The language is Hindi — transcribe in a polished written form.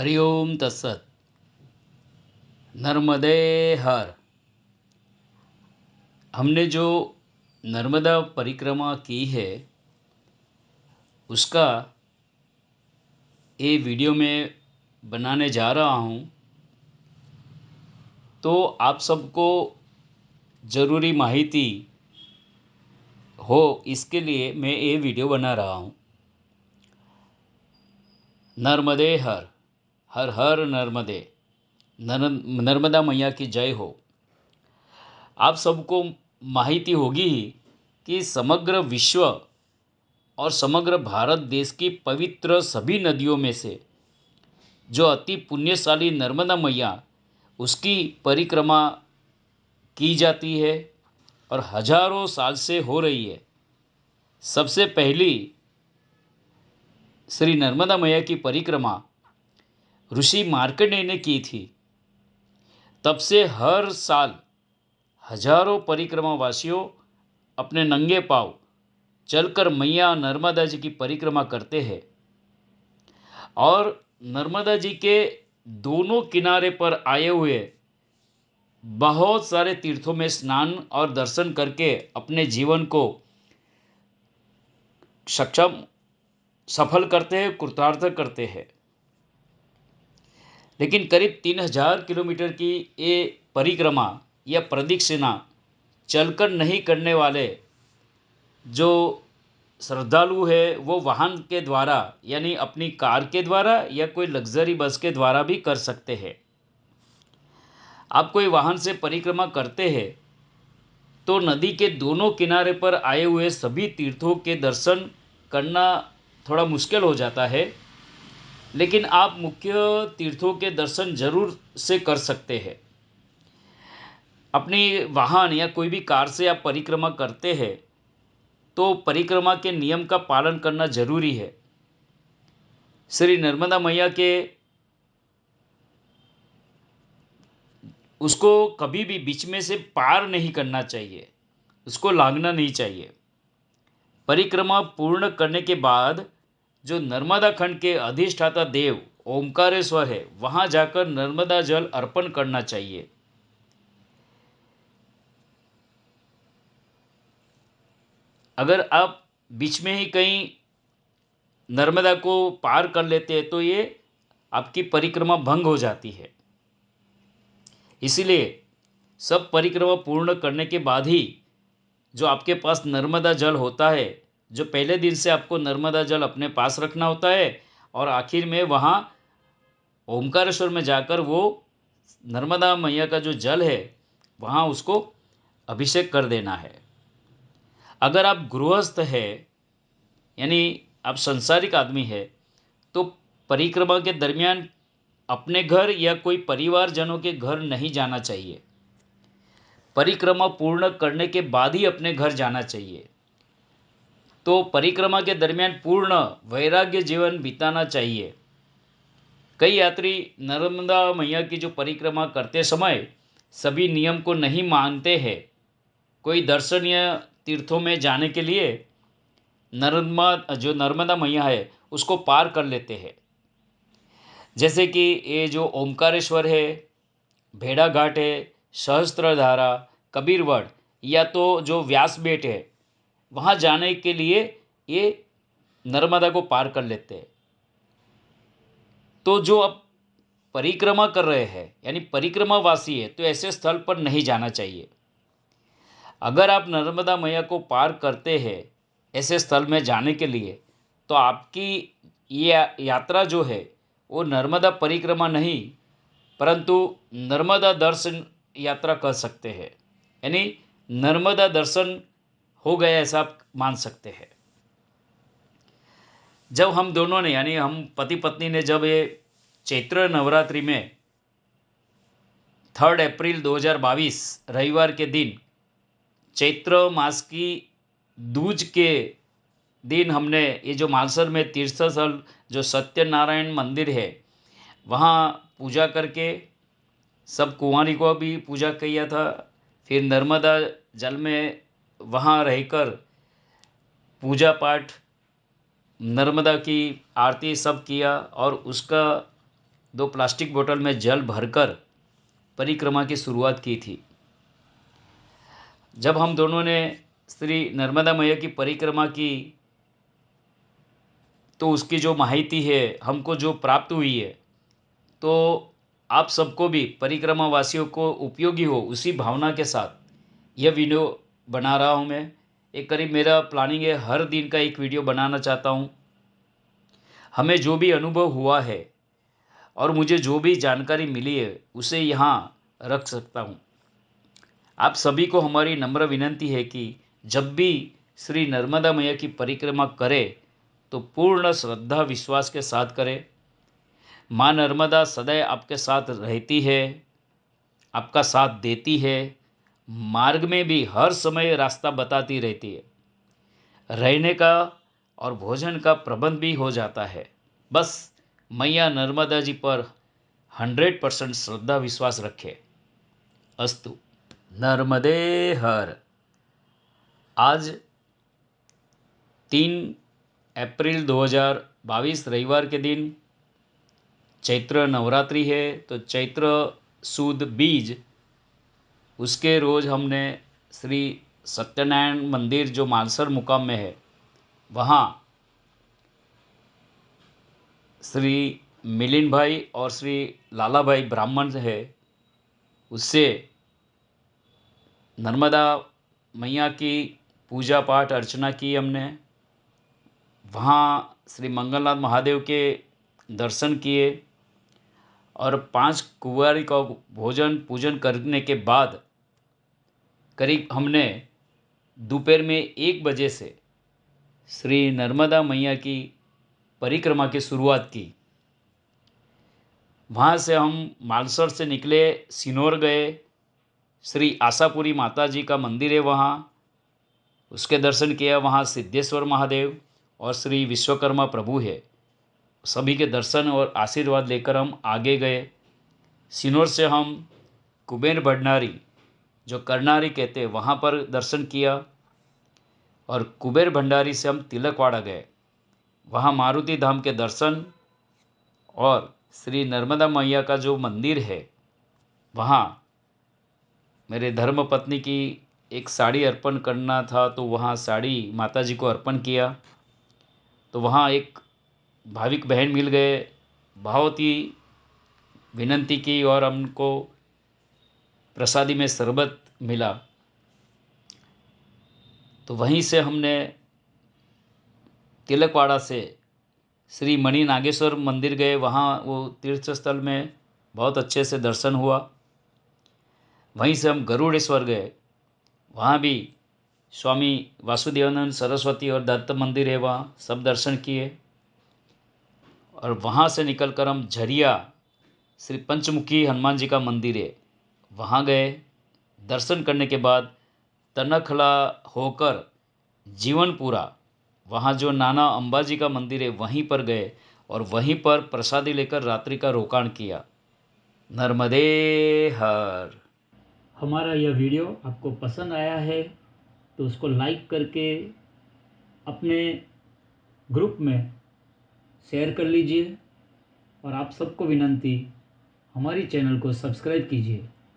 हरि ओम तत्सत। नर्मदे हर। हमने जो नर्मदा परिक्रमा की है उसका ये वीडियो में बनाने जा रहा हूँ, तो आप सबको ज़रूरी माहिती हो इसके लिए मैं ये वीडियो बना रहा हूँ। नर्मदे हर, हर हर नर्मदे। नर्मदा मैया की जय हो। आप सबको माहिती होगी ही कि समग्र विश्व और समग्र भारत देश की पवित्र सभी नदियों में से जो अति पुण्यशाली नर्मदा मैया, उसकी परिक्रमा की जाती है और हजारों साल से हो रही है। सबसे पहली श्री नर्मदा मैया की परिक्रमा ऋषि मार्कंडेय ने की थी। तब से हर साल हजारों परिक्रमा वासियों अपने नंगे पांव चलकर मैया नर्मदा जी की परिक्रमा करते हैं और नर्मदा जी के दोनों किनारे पर आए हुए बहुत सारे तीर्थों में स्नान और दर्शन करके अपने जीवन को सफल करते हैं, कृतार्थ करते हैं। लेकिन करीब 3000 किलोमीटर की ये परिक्रमा या प्रदक्षिणा चलकर नहीं करने वाले जो श्रद्धालु है वो वाहन के द्वारा यानी अपनी कार के द्वारा या कोई लग्जरी बस के द्वारा भी कर सकते हैं। आप कोई वाहन से परिक्रमा करते हैं तो नदी के दोनों किनारे पर आए हुए सभी तीर्थों के दर्शन करना थोड़ा मुश्किल हो जाता है, लेकिन आप मुख्य तीर्थों के दर्शन जरूर से कर सकते हैं। अपनी वाहन या कोई भी कार से आप परिक्रमा करते हैं तो परिक्रमा के नियम का पालन करना जरूरी है। श्री नर्मदा मैया के उसको कभी भी बीच में से पार नहीं करना चाहिए, उसको लांघना नहीं चाहिए। परिक्रमा पूर्ण करने के बाद जो नर्मदा खंड के अधिष्ठाता देव ओमकारेश्वर है, वहां जाकर नर्मदा जल अर्पण करना चाहिए। अगर आप बीच में ही कहीं नर्मदा को पार कर लेते हैं तो ये आपकी परिक्रमा भंग हो जाती है। इसीलिए सब परिक्रमा पूर्ण करने के बाद ही जो आपके पास नर्मदा जल होता है, जो पहले दिन से आपको नर्मदा जल अपने पास रखना होता है और आखिर में वहाँ ओमकारेश्वर में जाकर वो नर्मदा मैया का जो जल है वहाँ उसको अभिषेक कर देना है। अगर आप गृहस्थ है यानी आप संसारिक आदमी है तो परिक्रमा के दरमियान अपने घर या कोई परिवारजनों के घर नहीं जाना चाहिए। परिक्रमा पूर्ण करने के बाद ही अपने घर जाना चाहिए। तो परिक्रमा के दरमियान पूर्ण वैराग्य जीवन बिताना चाहिए। कई यात्री नर्मदा मैया की जो परिक्रमा करते समय सभी नियम को नहीं मानते हैं। कोई दर्शनीय तीर्थों में जाने के लिए नर्मदा मैया है उसको पार कर लेते हैं। जैसे कि ये जो ओमकारेश्वर है, भेड़ा घाट है, सहस्त्रधारा, कबीरवड या तो जो व्यास बेट है, वहाँ जाने के लिए ये नर्मदा को पार कर लेते हैं। तो जो अब परिक्रमा कर रहे हैं यानी परिक्रमावासी है तो ऐसे स्थल पर नहीं जाना चाहिए। अगर आप नर्मदा मैया को पार करते हैं ऐसे स्थल में जाने के लिए तो आपकी ये यात्रा जो है वो नर्मदा परिक्रमा नहीं परंतु नर्मदा दर्शन यात्रा कर सकते हैं। यानी नर्मदा दर्शन हो गया ऐसा आप मान सकते हैं। जब हम दोनों ने यानी हम पति पत्नी ने जब ये चैत्र नवरात्रि में 3 अप्रैल 2022 रविवार के दिन चैत्र मास की दूज के दिन हमने ये जो मानसर में तीर्थ स्थल जो सत्यनारायण मंदिर है वहाँ पूजा करके सब कुंवारी को भी पूजा किया था। फिर नर्मदा जल में वहाँ रहकर पूजा पाठ, नर्मदा की आरती सब किया और उसका 2 प्लास्टिक बोतल में जल भरकर परिक्रमा की शुरुआत की थी। जब हम दोनों ने श्री नर्मदा मैया की परिक्रमा की, तो उसकी जो माहिती है, हमको जो प्राप्त हुई है, तो आप सबको भी, परिक्रमा वासियों को उपयोगी हो, उसी भावना के साथ यह वीडियो बना रहा हूँ मैं। एक करीब मेरा प्लानिंग है, हर दिन का एक वीडियो बनाना चाहता हूँ। हमें जो भी अनुभव हुआ है और मुझे जो भी जानकारी मिली है, उसे यहाँ रख सकता हूँ। आप सभी को हमारी नम्र विनंती है कि जब भी श्री नर्मदा मैया की परिक्रमा करें, तो पूर्ण श्रद्धा विश्वास के साथ करें। माँ नर्मदा सदैव आपके साथ रहती है, आपका साथ देती है, मार्ग में भी हर समय रास्ता बताती रहती है। रहने का और भोजन का प्रबंध भी हो जाता है। बस मैया नर्मदा जी पर 100% श्रद्धा विश्वास रखें। अस्तु। नर्मदे हर। आज 3 अप्रैल 2022 रविवार के दिन चैत्र नवरात्रि है, तो चैत्र सुद बीज, उसके रोज़ हमने श्री सत्यनारायण मंदिर जो मानसर मुकाम में है, वहाँ श्री मिलिंद भाई और श्री लाला भाई ब्राह्मण है, उससे नर्मदा मैया की पूजा पाठ अर्चना की हमने। वहाँ श्री मंगलनाथ महादेव के दर्शन किए और 5 कुंवारी का भोजन पूजन करने के बाद करीब हमने दोपहर में 1 बजे से श्री नर्मदा मैया की परिक्रमा की शुरुआत की। वहाँ से हम मालसर से निकले, सिनोर गए, श्री आशापुरी माता जी का मंदिर है वहाँ, उसके दर्शन किया। वहाँ सिद्धेश्वर महादेव और श्री विश्वकर्मा प्रभु है, सभी के दर्शन और आशीर्वाद लेकर हम आगे गए। सिनोर से हम कुबेर भंडारी, जो करनारी कहते हैं, वहाँ पर दर्शन किया और कुबेर भंडारी से हम तिलकवाड़ा गए, वहाँ मारुति धाम के दर्शन और श्री नर्मदा मैया का जो मंदिर है, वहाँ मेरे धर्मपत्नी की एक साड़ी अर्पण करना था, तो वहाँ साड़ी माता जी को अर्पण किया। तो वहाँ एक भाविक बहन मिल गए, बहुत ही विनंती की और हमको प्रसादी में शरबत मिला। तो वहीं से हमने तिलकवाड़ा से श्री मणि नागेश्वर मंदिर गए, वहाँ वो तीर्थ स्थल में बहुत अच्छे से दर्शन हुआ। वहीं से हम गरुड़ेश्वर गए, वहाँ भी स्वामी वासुदेवानंद सरस्वती और दत्त मंदिर है, वहाँ सब दर्शन किए। और वहाँ से निकलकर हम झरिया श्री पंचमुखी हनुमान जी का मंदिर है, वहाँ गए। दर्शन करने के बाद तनखला होकर जीवनपुरा, वहाँ जो नाना अंबाजी का मंदिर है, वहीं पर गए और वहीं पर प्रसादी लेकर रात्रि का रोकाण किया। नर्मदे हर। हमारा यह वीडियो आपको पसंद आया है तो उसको लाइक करके अपने ग्रुप में शेयर कर लीजिए और आप सबको विनंती, हमारी चैनल को सब्सक्राइब कीजिए।